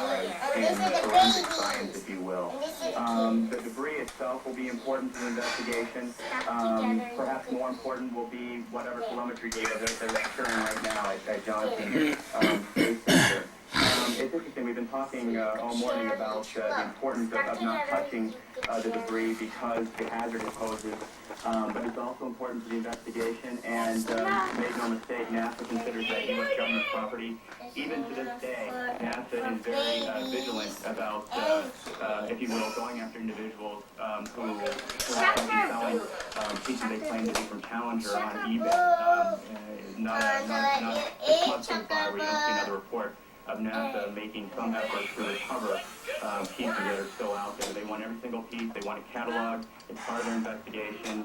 and forensic science, if you will. The debris itself will be important to the investigation. Perhaps more important will be whatever telemetry data they're securing right now at Johnson Space Center. It's interesting, we've been talking all morning about the importance of not touching the debris because the hazard it poses, but it's also important to the investigation, and make no mistake, NASA considers that U.S. government property. Even to this day, NASA is very vigilant about, if you will, going after individuals who happen to be selling pieces they claim to be from Challenger on eBay. Not 6 months goes by where you don't see another report of NASA making some efforts to recover pieces that are still out there. They want every single piece. They want it cataloged. It's part of their investigation.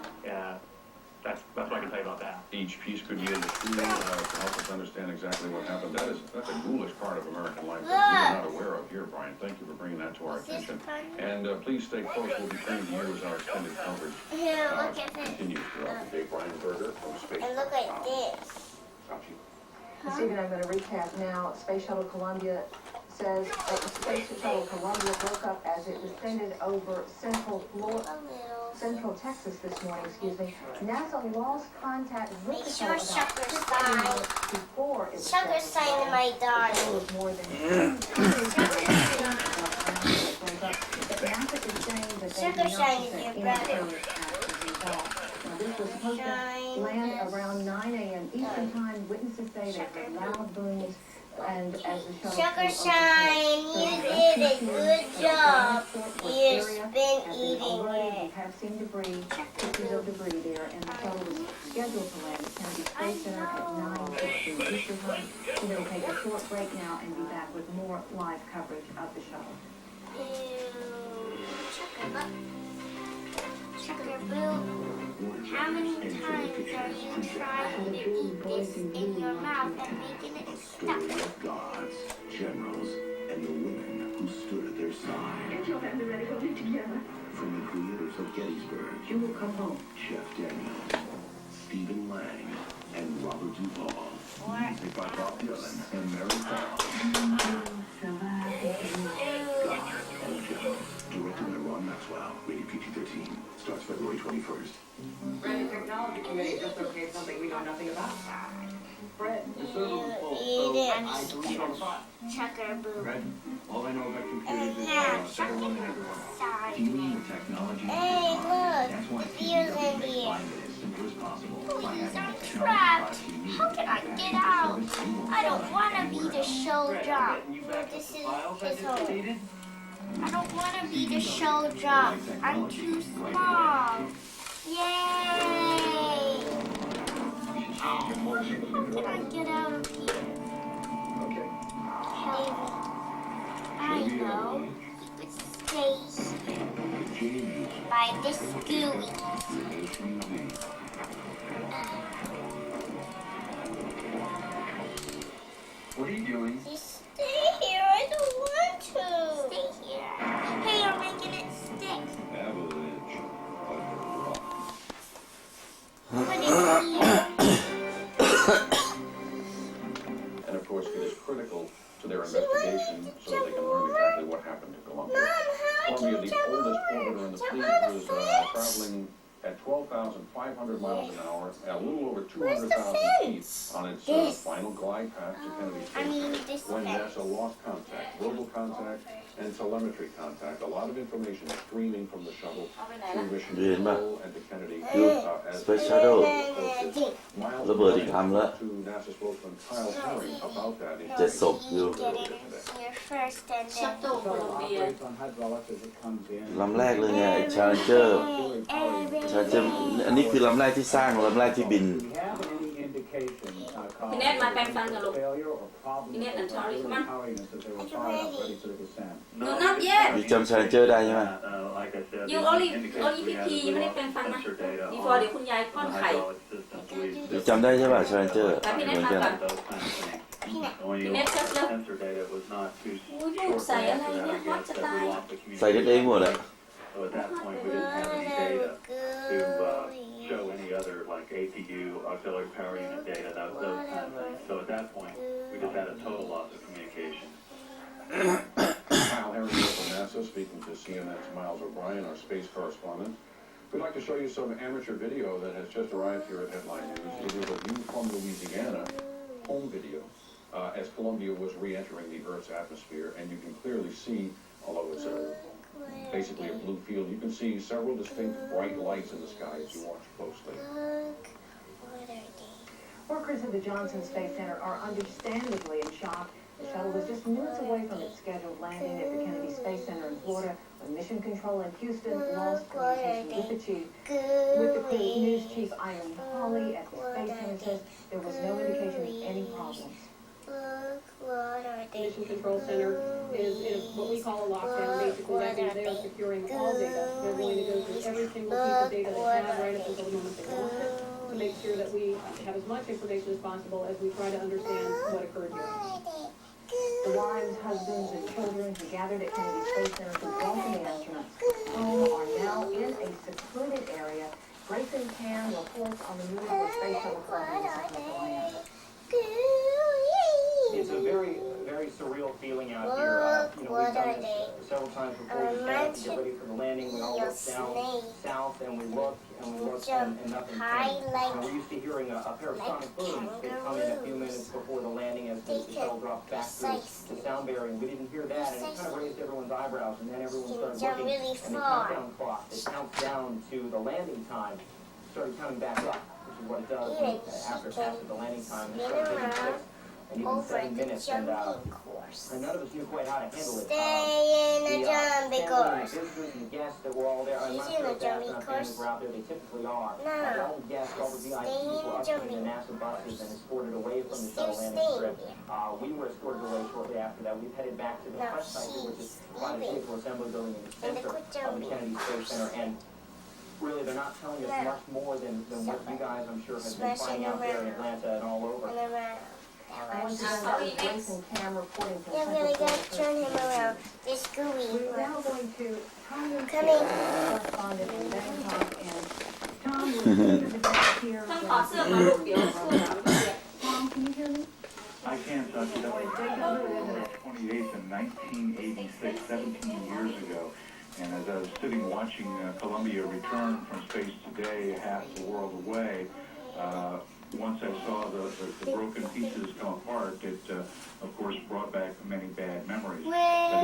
That's what I can tell you about that. Each piece could be in the tool to help us understand exactly what happened. That's a ghoulish part of American life that we're not aware of here, Brian. Thank you for bringing that to our attention. And please stay close. We'll be bringing you as our extended coverage continues throughout the day. Brian Berger from Space. And look at this. Stephen, I'm going to recap now. Space Shuttle Columbia says that the Space Shuttle Columbia broke up as it descended over Central Texas this morning, NASA lost contact with the shuttle about 15 minutes before it Sugar sign in my daughter. was more than NASA is saying that Sugar sign is your brother. This was supposed to land around 9 a.m. Eastern Time. Witnesses say there were loud booms, and as the shuttle Sugar Shine, you did a good job. You've been eating We it. have seen debris, pieces of debris there, and the shuttle was scheduled to land at Kennedy Space Center at 9:15 Eastern Time. We're going to take a short break now and be back with more live coverage of the shuttle. Sugar Boo. How many times are you trying to eat this in your mouth and making it stuck? Story of gods, generals, and the women who stood at their side. Get your family ready, we'll be together. From the creators of Gettysburg, You will come home. Chef Daniels, Stephen Lang, and Robert Duvall. Music by Bob Dylan and Mary Paul. God and Generals. Directed by Ron Maxwell. Rated PG-13. Starts February 21st. Brandon Technology Committee just okayed something we know nothing about. Fred, the server was full, Eat so it. I deleted all the files. Sugar Boo. Fred, all I know about computers And is now, everyone and everyone. sorry. Dealing with technology Hey, is hard. look. That's why The video's CDW in makes here. finding it as simple as possible. By Please, having I'm the technology trapped. products you need How can I to get actually out? service you I don't want want to be anywhere the else. show Fred, job. I'm getting you back This up the is files I his just home. deleted. I don't want to be the show job. I'm too small. Yay! How can I get out of here? Okay. I know. He would stay here by this gooey. What are you doing? Just stay here. I don't want to. Stay here. Hey, you're making it stick. Avalanche under rock. Put it here. And of course, it is critical to their investigation so that they can learn exactly what happened to Columbia. Mom, how Columbia, can you the jump oldest over? orbiter in the Jump fleet, on the was fence. traveling at 12,500 miles an hour at a little over Where's the 200,000 feet fence? on its This. final glide path to Kennedy I Space mean, Center. this When fence. NASA lost contact, global contact, and telemetry contact, a lot of information streaming from the shuttle to Mission Control and to Kennedy. As Space Shuttle Miles ระเบิดอีกครั้งแล้ว to NASA spokesman Kyle Herring about that in จะศพอยู่ Get it in here first and then. Shuttle Columbia. Operates on hydraulics as it comes in. ลำแรกเลยไง Challenger อันนี้คือลำแรกที่สร้างลำแรกที่บิน Do we have any indication,พี่เนตมาแปลงฟันกันลูก failure or problem พี่เนตand Tori, come on. powering us that they were fired up ready for the descent? No, not yet. มีจำ Challenger ได้ใช่ไหม Like I said, You only PP ยังไม่ได้แปลงฟันนะ before เดี๋ยวคุณยายป้อนไข่ มีจำได้ใช่ป่ะ Challenger แต่พี่เนต เหมือน มา กัน ก่อน พี่ เน็ตก็เลิก อุ้ยลูกใส่อะไรเนี่ยฮอตจะตาย ใส่กันเองหมดอะ So at that point, we didn't have any data to show any other like APU, auxiliary power unit data, those kind of things. So at that point, we just had a total loss of communication. speaking to CNN's Miles O'Brien, our space correspondent. We'd like to show you some amateur video that has just arrived here at Headline News. It is a view from Louisiana, home video, as Columbia was re-entering the Earth's atmosphere, and you can clearly see, although it's basically a blue field, you can see several distinct bright lights in the sky as you watch closely. Workers at the Johnson Space Center are understandably in shock. The shuttle was just minutes away from its scheduled landing at the Kennedy Space Center in Florida when Mission Control in Houston lost communication with the chief. With the crew, News Chief Eileen Hawley at the Space Center says there was no indication of any problems. Mission Control Center is what we call a lockdown. Basically, that means they are securing all data. They're going to go through every single piece of data they have right up until the moment they lost it to make sure that we have as much information as possible as we try to understand what occurred here. The wives, husbands, and children who gathered at Kennedy Space Center to welcome the astronauts home are now in a secluded area. Grayson Cam reports on the move of the Space Shuttle Columbia to land. It's a very, very surreal feeling out here. We've done this several times before. We stand to get ready for the landing. We all look down south, and we look, and nothing came. We're used to hearing a pair of sonic booms that come in a few minutes before the landing as the shuttle drops back through the sound barrier. We didn't hear that, and it kind of raised everyone's eyebrows, and then everyone started looking, and the countdown clock that counts down to the landing time started counting back up, which is what it does after the landing time. It started hitting 6 and even 7 minutes, and none of us knew quite how to handle it. The visitors and guests that were all there, I'm not sure if the astronaut families were out there, they typically are. All the guests, all the VIPs were ushered in the NASA buses and escorted away from the shuttle landing strip. We were escorted away shortly after that. We've headed back to the press site, which is quite a vehicle assembly building in the center of the Kennedy Space Center, and really, they're not telling us much more than what you guys, I'm sure, have been finding out there in Atlanta and all over. Once again, that was Grayson Cam reporting from I'm really going to turn him around. This gooey. We're now going to Tom correspondent in Bangkok, and Tom was here. Tom, can you hear me? I can, Dr. W. October 28th in 1986, 17 years ago. And as I was sitting watching Columbia return from space today, half the world away, once I saw the broken pieces come apart, it, of course, brought back many bad memories. But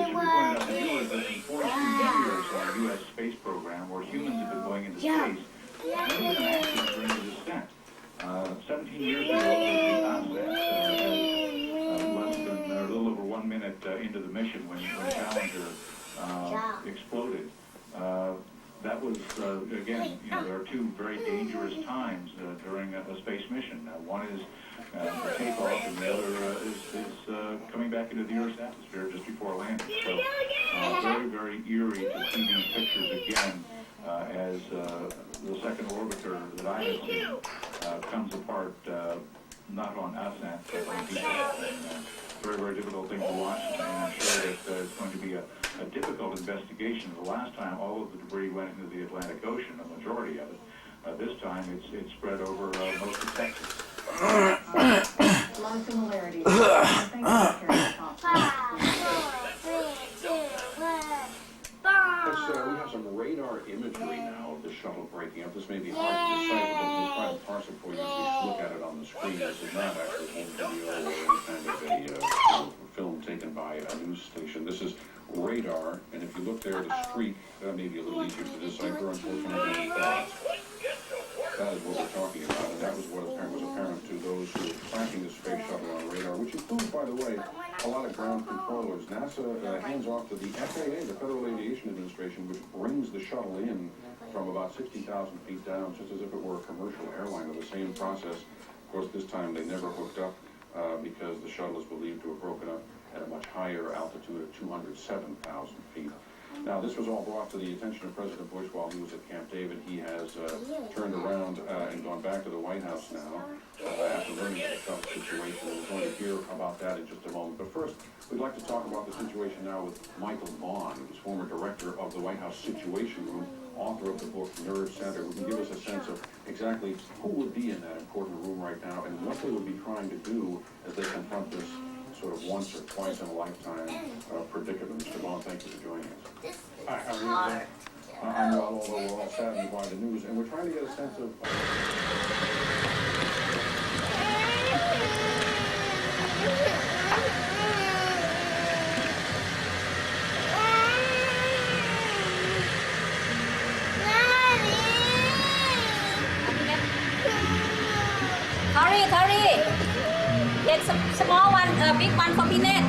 it should be pointed out that you were in 42 years on our U.S. space program, where humans have been going into space, never been an accident during the descent. 17 years ago, the onset, less than a little over 1 minute into the mission when Challenger exploded. That was, again, there are two very dangerous times during a space mission. One is the takeoff, and the other is coming back into the Earth's atmosphere just before landing. So very, very eerie to see these pictures again as the second orbiter that I have seen comes apart, not on ascent, but on descent. Very, very difficult thing to watch, and I'm sure that it's going to be a difficult investigation. The last time all of the debris went into the Atlantic Ocean, a majority of it. This time it's spread over most of Texas. A lot of similarities. Thank We have some radar imagery now of the shuttle breaking up. This may be hard to decipher, but we'll try to parse it for you as we look at it on the screen. This is not actually home video or any kind of a film taken by a news station. This is radar, and if you look there, the streak, that may be a little easier to decipher, unfortunately. That is what we're talking about, and that was what was apparent to those who were tracking the space shuttle on radar, which includes, by the way, a lot of ground controllers. NASA hands off to the FAA, the Federal Aviation Administration, which brings the shuttle in from about 60,000 feet down, just as if it were a commercial airline with the same process. Of course, this time they never hooked up because the shuttle is believed to have broken up at a much higher altitude of 207,000 feet. Now, this was all brought to the attention of President Bush while he was at Camp David. He has turned around and gone back to the White House now after learning of the tough situation. And we're going to hear about that in just a moment. But first, we'd like to talk about the situation now with Michael Vaughn, who's former director of the White House Situation Room, author of the book Nerve Center, who can give us a sense of exactly who would be in that important room right now and what they would be trying to do as they confront this sort of once or twice in a lifetime predicament. Mr. Vaughn, thank you for joining us. This Hi, how are is you? hard. I'm well, although we're all saddened by the news, and we're trying to get a sense of... Tori, get some small one, big one for Peanut.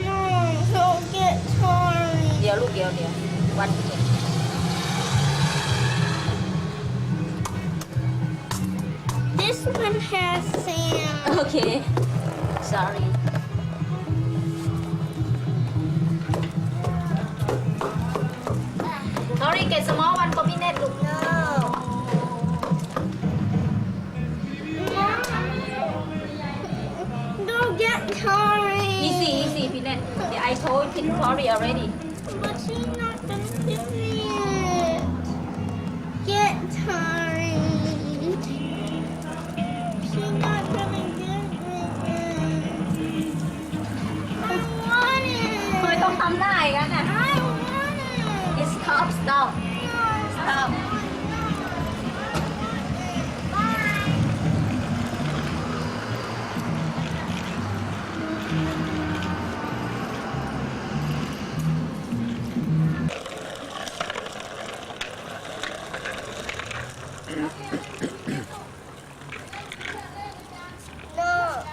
No, don't get Tori. เดี๋ยวลูกเดี๋ยววันเก็บ This one has sand. โอเค sorry Tori get small one for Peanut ลูก No. Don't get Tori. easy Peanut I told Tori already But she's not gonna do it. Get Tori. She's not gonna do it. I want it. ไม่ต้องทำได้กันนะ I want it. It's stop stop stop No.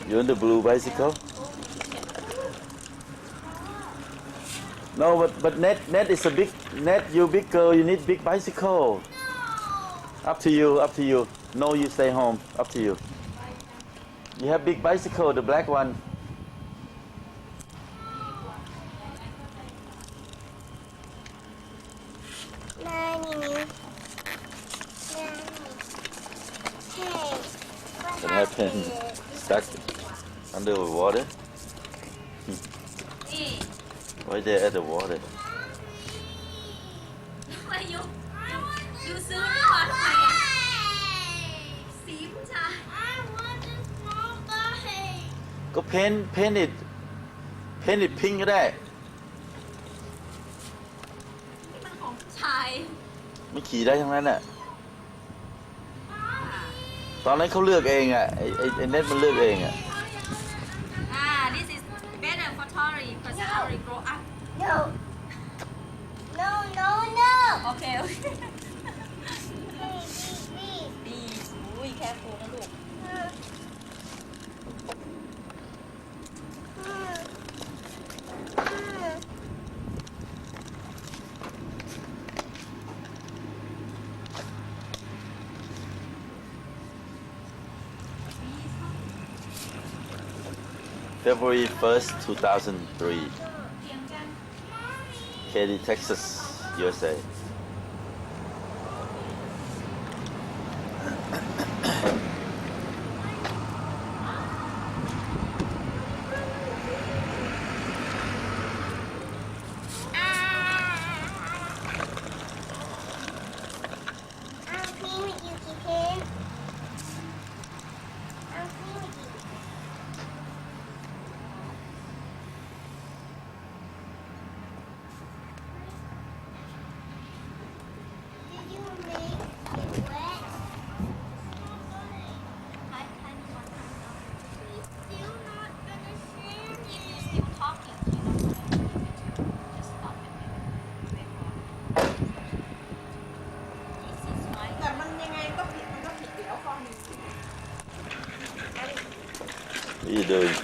You want the blue bicycle? No, but Ned is a big Ned. You big girl. You need big bicycle. Up to you. No, you stay home. Up to you. You have big bicycle, the black one. Nanny. Hey, what What happened? Stuck under the water. นี่ Right there at the water. มาอยู่ซื้อนี่หว่าทำไมอ่ะสีผู้ชาย I want a small bike. ก็ paint it pink ก็ได้ นี่มันของผู้ชาย ไม่ขี่ได้ทั้งนั้นอ่ะ ตอนนั้นเขาเลือกเองอ่ะไอ้เน็ตมันเลือกเองอ่ะ this is better for Tori because Tori grow up No. No, no, no. okay Hey, please. ดีอุ้ยแค่ฟูนะลูก February 1st, 2003. Katy, Texas, USA. I'm clean with you, Kitten. I'm clean with you. Did you make it wet? He's still not gonna share if you it. still talking you know just stop it this is my แต่มันยังไงก็ผิดมันก็ผิดอยู่แล้วความ What are you doing?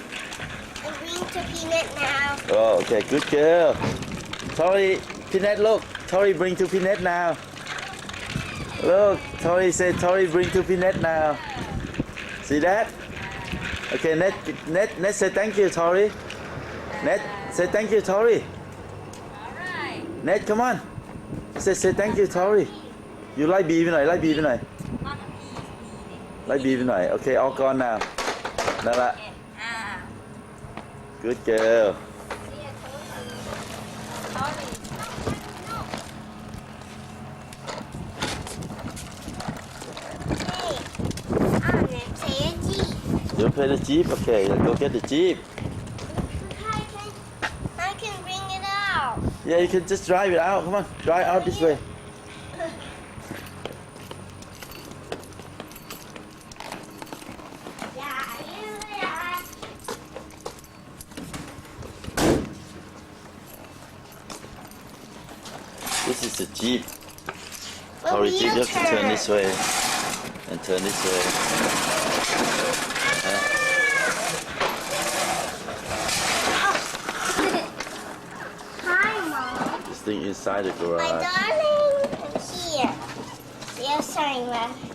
I'm bringing to Peanut now. Oh, okay, good girl. Tori, Peanut, look. Tori, bring to Peanut now. Look, Tori said, Tori, bring to Peanut now. See that? Okay, Ned say thank you, Tori. Ned, say thank you, Tori. alright Ned, come on. Say thank you, Tori. You like beef หน่อย like beef หน่อย not a piece like beef หน่อย Okay, all gone now. นั่นละ Good girl. Sorry You want to play the Jeep? Okay, let's go get the Jeep. I can bring it out. Yeah, you can just drive it out. Come on, drive out this way. This is the Jeep. Tori, you have to turn this way and turn this way. Hi, Mom. This thing inside the My garage. darling, I'm here. Yes, sorry, Mom.